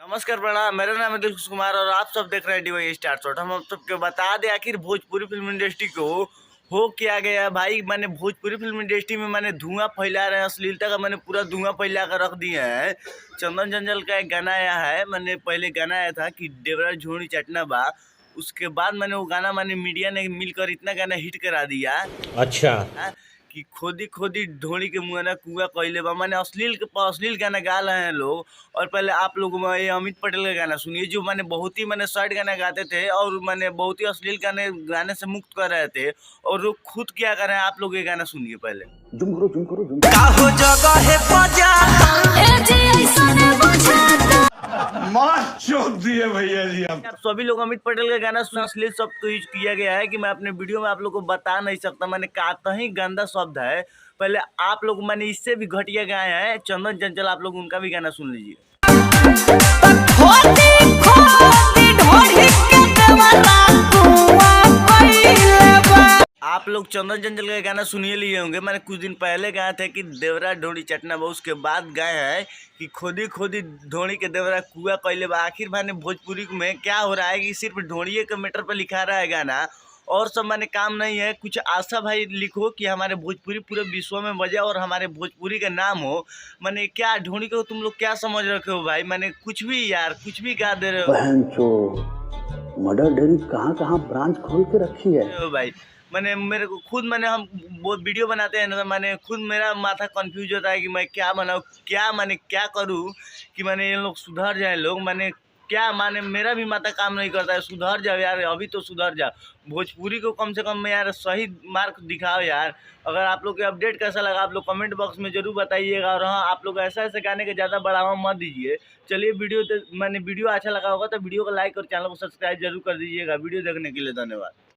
नमस्कार प्रणाम। मेरा नाम है दिलखुश कुमार और आप सब देख रहे हैं डीवाई स्टार शॉट। हम सबको बता दें आखिर भोजपुरी फिल्म इंडस्ट्री को हो क्या गया भाई। मैंने भोजपुरी फिल्म इंडस्ट्री में मैंने धुआं फैला रहे हैं, अश्लीलता का मैंने पूरा धुआं फैला कर रख दिए हैं। चंदन जंजल का एक गाना आया है, मैंने पहले गाना आया था कि देवरा झोड़ी चटना बा। उसके बाद मैंने वो गाना मीडिया ने मिलकर इतना गाना हिट करा दिया। अच्छा। कि खोदी खोदी ढोली के मुँह ना कुआ कहले बा। मैंने अश्लील गाना गा रहे हैं लोग। और पहले आप लोग ये अमित पटेल का गाना सुनिए, जो मैंने बहुत ही सैड गाना गाते थे और मैंने बहुत ही अश्लील गाने से मुक्त कर रहे थे। और वो खुद क्या कर रहे हैं, आप लोग ये गाना सुनिए पहले। जुम करो जगह है दिए भैया जी। आप सभी लोग अमित पटेल का गाना अश्लील शब्द को यूज किया गया है कि मैं अपने वीडियो में आप लोग को बता नहीं सकता। मैंने कहा ही गंदा शब्द है। पहले आप लोग मैंने इससे भी घटिया गाए हैं चंदन चंचल, आप लोग उनका भी गाना सुन लीजिए। आप लोग चंदन चंचल का गाना सुनिए लिए होंगे। मैंने कुछ दिन पहले गाए थे कि देवरा ढोड़ी चटना बा। उसके बाद गाए हैं कि खोदी खोदी ढोड़ी के देवरा कुआ कैले बा। आखिर मैंने भोजपुरी में क्या हो रहा है कि सिर्फ ढोड़िए के मैटर पर लिखा रहा है गाना और सब मैंने काम नहीं है। कुछ आशा भाई लिखो कि हमारे भोजपुरी पूरे विश्व में बजे और हमारे भोजपुरी का नाम हो। मैंने क्या ढोड़ी को तुम लोग क्या समझ रखे हो भाई। मैंने कुछ भी यार कुछ भी गा दे रहे हो। मर्डर डेयरी कहाँ ब्रांच खोल के रखी है भाई। मैंने मेरे को खुद हम वो वीडियो बनाते हैं ना, तो मैंने खुद मेरा माथा कंफ्यूज होता है कि मैं क्या बनाऊँ, क्या करूँ कि ये लोग सुधर जाए लोग। मेरा भी माथा काम नहीं करता है। सुधर जाओ यार, अभी तो सुधर जाओ। भोजपुरी को कम से कम यार सही मार्क दिखाओ यार। अगर आप लोग के अपडेट कैसा लगा आप लोग कमेंट बॉक्स में जरूर बताइएगा। और हाँ, आप लोग ऐसे गाने के ज़्यादा बढ़ावा मत दीजिए। चलिए वीडियो अच्छा लगा होगा तो वीडियो को लाइक और चैनल को सब्सक्राइब जरूर कर दीजिएगा। वीडियो देखने के लिए धन्यवाद।